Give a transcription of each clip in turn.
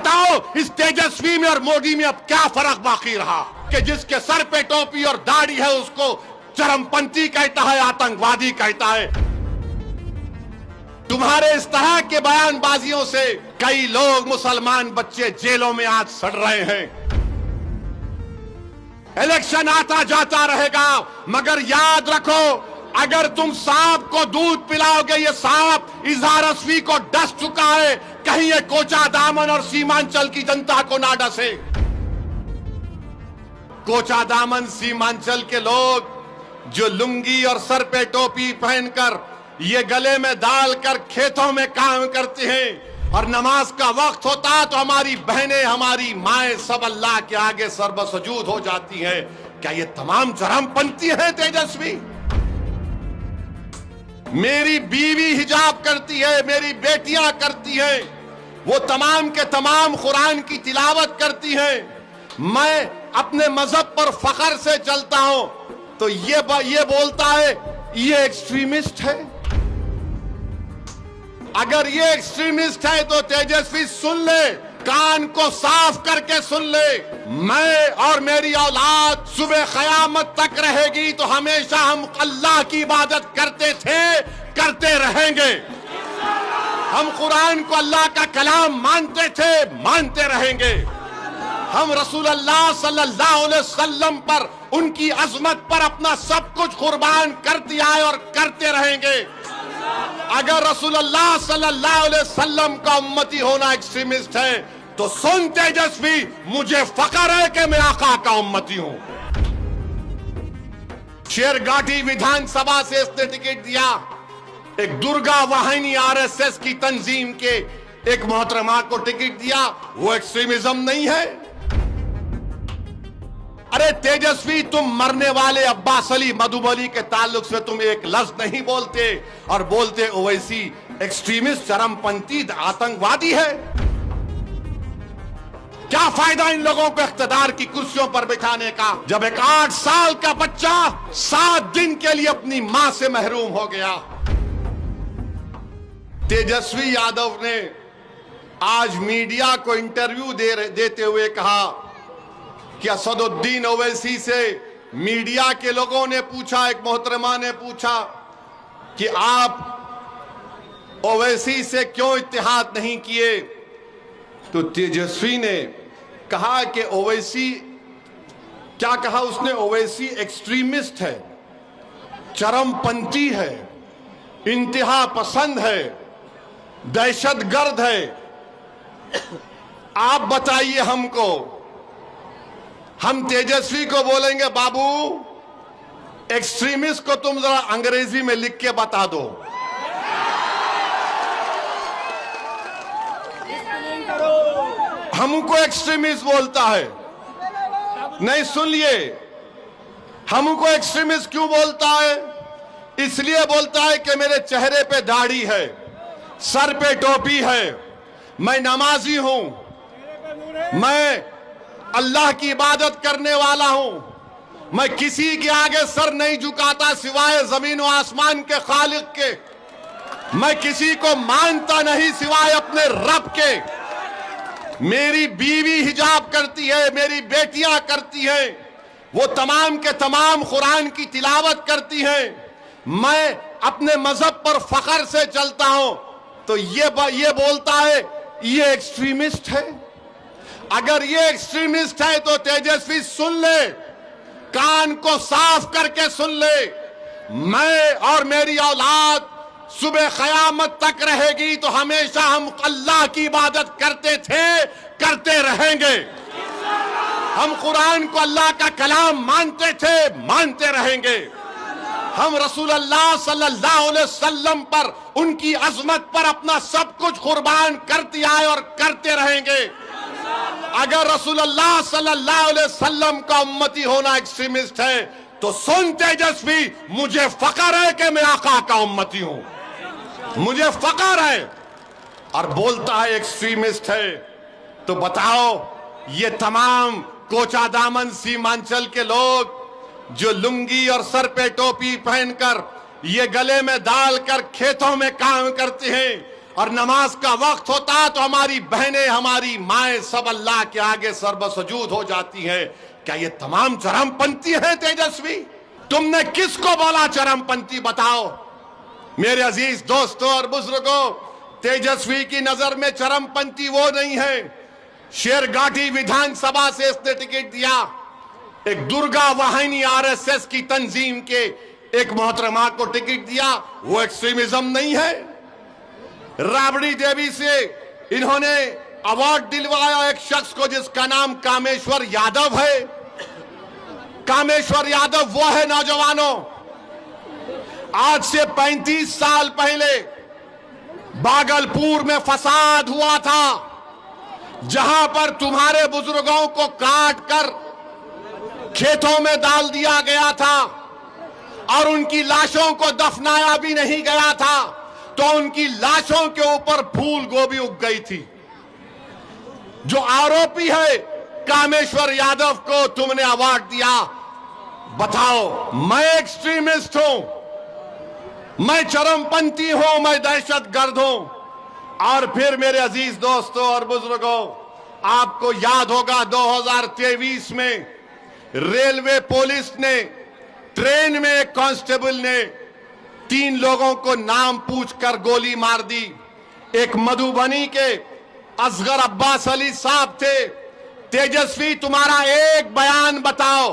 बताओ इस तेजस्वी में और मोदी में अब क्या फर्क बाकी रहा कि जिसके सर पे टोपी और दाढ़ी है उसको चरमपंथी कहता है, आतंकवादी कहता है। तुम्हारे इस तरह के बयानबाजियों से कई लोग, मुसलमान बच्चे जेलों में आज सड़ रहे हैं। इलेक्शन आता जाता रहेगा, मगर याद रखो अगर तुम सांप को दूध पिलाओगे, ये सांप इजहार-ए-रस्वी को डस चुका है, कहीं ये कोचा दामन और सीमांचल की जनता को ना डसे। कोचा दामन सीमांचल के लोग जो लुंगी और सर पे टोपी पहनकर ये गले में डालकर खेतों में काम करते हैं और नमाज का वक्त होता तो हमारी बहनें, हमारी माएं सब अल्लाह के आगे सर्वसजूद हो जाती हैं। क्या ये तमाम चरमपंथी हैं तेजस्वी? मेरी बीवी हिजाब करती है, मेरी बेटियां करती हैं, वो तमाम के तमाम कुरान की तिलावत करती हैं। मैं अपने मजहब पर फख्र से चलता हूं तो ये बोलता है ये एक्सट्रीमिस्ट है। अगर ये एक्सट्रीमिस्ट है तो तेजस्वी सुन ले, कान को साफ करके सुन ले। मैं और मेरी औलाद सुबह क़यामत तक रहेगी तो हमेशा हम अल्लाह की इबादत करते थे, करते रहेंगे। हम कुरान को अल्लाह का कलाम मानते थे, मानते रहेंगे। हम रसूल अल्लाह सल्लल्लाहु अलैहि वसल्लम पर, उनकी अजमत पर अपना सब कुछ कुर्बान कर दिया है और करते रहेंगे। अगर रसूल अल्लाह सल्लल्लाहु अलैहि वसल्लम का उम्मती होना एक्सट्रीमिस्ट है तो सुन तेजस्वी, मुझे फख्र है कि मैं आका का उम्मती हूं। शेरघाटी विधानसभा से इसने टिकट दिया, एक दुर्गा वाहिनी आरएसएस की तंजीम के एक मोहतरमा को टिकट दिया, वो एक्सट्रीमिज्म नहीं है? अरे तेजस्वी, तुम मरने वाले अब्बास अली मधुबनी के ताल्लुक से तुम एक लफ्ज नहीं बोलते और बोलते ओवैसी एक्सट्रीमिस्ट, चरमपंथी, आतंकवादी है। क्या फायदा इन लोगों को इख्तिदार की कुर्सियों पर बिठाने का जब एक 8 साल का बच्चा 7 दिन के लिए अपनी मां से महरूम हो गया। तेजस्वी यादव ने आज मीडिया को इंटरव्यू देते हुए कहा कि असदुद्दीन ओवैसी से मीडिया के लोगों ने पूछा, एक मोहतरमा ने पूछा कि आप ओवैसी से क्यों इत्तेहाद नहीं किए, तो तेजस्वी ने कहा कि ओवैसी, क्या कहा उसने, ओवैसी एक्सट्रीमिस्ट है, चरमपंथी है, इंतहा पसंद है, दहशतगर्द है। आप बताइए हमको, हम तेजस्वी को बोलेंगे बाबू एक्सट्रीमिस्ट को तुम जरा अंग्रेजी में लिख के बता दो। हमको एक्सट्रीमिस्ट बोलता है, नहीं सुनिए, हमको एक्सट्रीमिस्ट क्यों बोलता है? इसलिए बोलता है कि मेरे चेहरे पे दाढ़ी है, सर पे टोपी है, मैं नमाजी हूं, मैं अल्लाह की इबादत करने वाला हूं, मैं किसी के आगे सर नहीं झुकाता सिवाय जमीन और आसमान के खालिक के, मैं किसी को मानता नहीं सिवाय अपने रब के। मेरी बीवी हिजाब करती है, मेरी बेटियां करती हैं, वो तमाम के तमाम कुरान की तिलावत करती हैं। मैं अपने मजहब पर फख्र से चलता हूं तो ये बोलता है ये एक्सट्रीमिस्ट है। अगर ये एक्सट्रीमिस्ट है तो तेजस्वी सुन ले, कान को साफ करके सुन ले। मैं और मेरी औलाद सुबह क़यामत तक रहेगी तो हमेशा हम अल्लाह की इबादत करते थे, करते रहेंगे। हम कुरान को अल्लाह का कलाम मानते थे, मानते रहेंगे। हम रसूल अल्लाह सल्लल्लाहु अलैहि वसल्लम पर, उनकी अजमत पर अपना सब कुछ कुर्बान कर दिया है और करते रहेंगे। अगर रसूल अल्लाह सल्लल्लाहु अलैहि वसल्लम का उम्मती होना एक्सट्रीमिस्ट है तो सुन तेजस्वी, मुझे फख्र है कि मैं आका का उम्मती हूं, मुझे फख्र है। और बोलता है एक्सट्रीमिस्ट है, तो बताओ ये तमाम कोचा दामन सीमांचल के लोग जो लुंगी और सर पे टोपी पहनकर ये गले में डालकर खेतों में काम करते हैं और नमाज का वक्त होता तो हमारी बहनें, हमारी माएं सब अल्लाह के आगे सर्वसजूद हो जाती हैं। क्या ये तमाम चरमपंथी हैं तेजस्वी? तुमने किसको बोला चरमपंथी? बताओ मेरे अजीज दोस्तों और बुजुर्गों, तेजस्वी की नजर में चरमपंथी वो नहीं है। शेरगाटी विधानसभा से इसने टिकट दिया, एक दुर्गा वाहिनी आरएसएस की तंजीम के एक मोहतरमा को टिकट दिया, वो एक्सट्रीमिज्म नहीं है। राबड़ी देवी से इन्होंने अवार्ड दिलवाया एक शख्स को जिसका नाम कामेश्वर यादव है। कामेश्वर यादव वो है नौजवानों, आज से 35 साल पहले भागलपुर में फसाद हुआ था, जहां पर तुम्हारे बुजुर्गों को काट कर खेतों में डाल दिया गया था और उनकी लाशों को दफनाया भी नहीं गया था, तो उनकी लाशों के ऊपर फूल गोभी उग गई थी। जो आरोपी है कामेश्वर यादव को तुमने अवार्ड दिया। बताओ, मैं एक्सट्रीमिस्ट हूं, मैं चरमपंथी हूं, मैं दहशतगर्द हूं? और फिर मेरे अजीज दोस्तों और बुजुर्गों, आपको याद होगा 2023 में रेलवे पुलिस ने ट्रेन में एक कांस्टेबल ने 3 लोगों को नाम पूछकर गोली मार दी। एक मधुबनी के असगर अब्बास अली साहब थे। तेजस्वी, तुम्हारा एक बयान बताओ,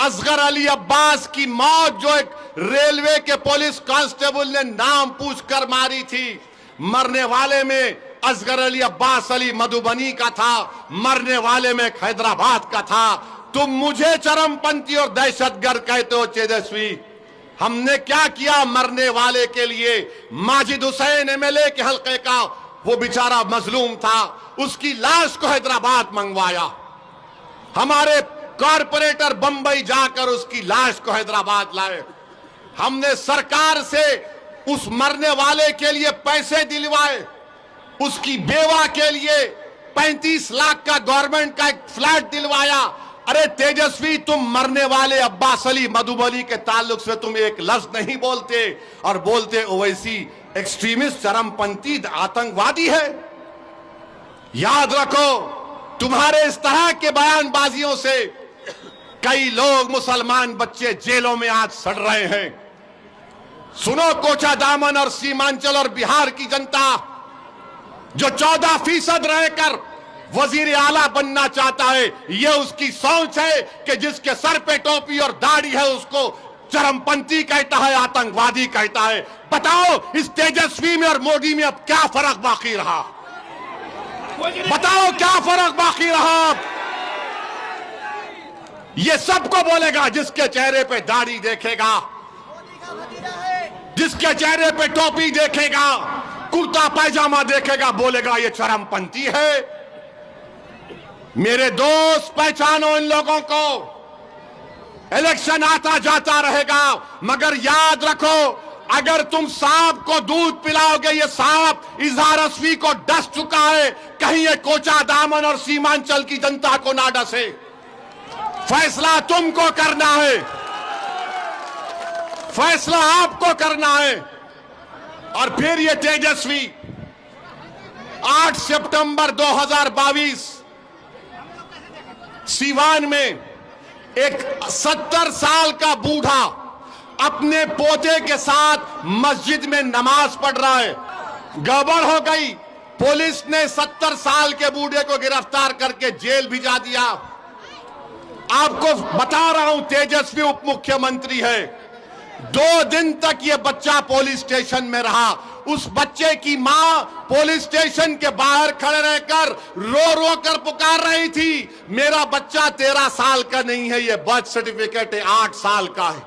असगर अली अब्बास की मौत जो एक रेलवे के पुलिस कांस्टेबल ने नाम पूछकर मारी थी, मरने वाले में असगर अली अब्बास अली मधुबनी का था, मरने वाले में हैदराबाद का था। तुम मुझे चरमपंथी और दहशतगर्द कहते हो तेजस्वी। हमने क्या किया मरने वाले के लिए? माजिद हुसैन एमएलए के हल्के का वो बेचारा मजलूम था, उसकी लाश को हैदराबाद मंगवाया। हमारे कॉरपोरेटर बंबई जाकर उसकी लाश को हैदराबाद लाए। हमने सरकार से उस मरने वाले के लिए पैसे दिलवाए, उसकी बेवा के लिए 35 लाख का गवर्नमेंट का एक फ्लैट दिलवाया। अरे तेजस्वी, तुम मरने वाले अब्बास अली मधुबनी के ताल्लुक से तुम एक लफ्ज नहीं बोलते और बोलते ओवैसी एक्सट्रीमिस्ट, चरमपंथी, आतंकवादी है। याद रखो, तुम्हारे इस तरह के बयानबाजियों से कई लोग, मुसलमान बच्चे जेलों में आज सड़ रहे हैं। सुनो, कोचा दामन और सीमांचल और बिहार की जनता जो 14% रहकर वजीर आला बनना चाहता है, यह उसकी सोच है कि जिसके सर पे टोपी और दाढ़ी है उसको चरमपंथी कहता है, आतंकवादी कहता है। बताओ, इस तेजस्वी में और मोदी में अब क्या फर्क बाकी रहा? बताओ क्या फर्क बाकी रहा? ये सबको बोलेगा जिसके चेहरे पे दाढ़ी देखेगा, जिसके चेहरे पे टोपी देखेगा, कुर्ता पैजामा देखेगा, बोलेगा ये चरमपंथी है। मेरे दोस्त, पहचानो इन लोगों को। इलेक्शन आता जाता रहेगा, मगर याद रखो, अगर तुम सांप को दूध पिलाओगे, ये सांप इजहार असफी को डस चुका है, कहीं ये कोचा दामन और सीमांचल की जनता को ना डसे। फैसला तुमको करना है, फैसला आपको करना है। और फिर ये तेजस्वी 8 सितंबर 2022 सीवान में एक 70 साल का बूढ़ा अपने पोते के साथ मस्जिद में नमाज पढ़ रहा है। गड़बड़ हो गई, पुलिस ने 70 साल के बूढ़े को गिरफ्तार करके जेल भिजा दिया। आपको बता रहा हूं, तेजस्वी उप मुख्यमंत्री है। 2 दिन तक ये बच्चा पुलिस स्टेशन में रहा। उस बच्चे की मां पुलिस स्टेशन के बाहर खड़े रहकर रो रो कर पुकार रही थी, मेरा बच्चा 13 साल का नहीं है, ये बर्थ सर्टिफिकेट 8 साल का है।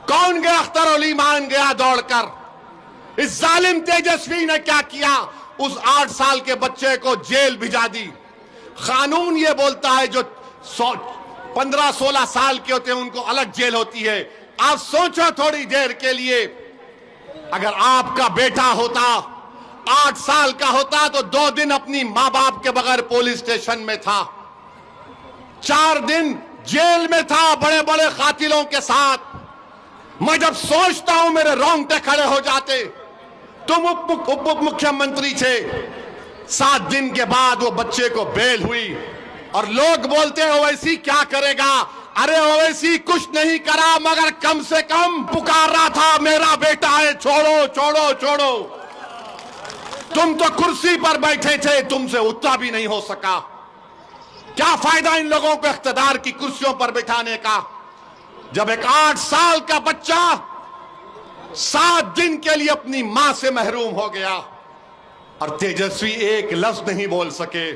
कौन गया? अख्तर अली मान गया दौड़कर। इस जालिम तेजस्वी ने क्या किया? उस 8 साल के बच्चे को जेल भिजा दी। कानून ये बोलता है जो 15-16 साल के होते हैं उनको अलग जेल होती है। आप सोचो थोड़ी देर के लिए, अगर आपका बेटा होता 8 साल का होता तो 2 दिन अपनी मां बाप के बगैर पुलिस स्टेशन में था, 4 दिन जेल में था बड़े बड़े कातिलों के साथ। मैं जब सोचता हूं मेरे रोंगटे खड़े हो जाते। तुम उप मुख्यमंत्री थे, 7 दिन के बाद वो बच्चे को बेल हुई और लोग बोलते हैं ओवैसी क्या करेगा। अरे ओवैसी कुछ नहीं करा, मगर कम से कम पुकार रहा था मेरा बेटा है, छोड़ो छोड़ो छोड़ो। तुम तो कुर्सी पर बैठे थे, तुमसे उतना भी नहीं हो सका। क्या फायदा इन लोगों को इख्तिदार की कुर्सियों पर बिठाने का, जब एक 8 साल का बच्चा 7 दिन के लिए अपनी मां से महरूम हो गया और तेजस्वी एक लफ्ज नहीं बोल सके।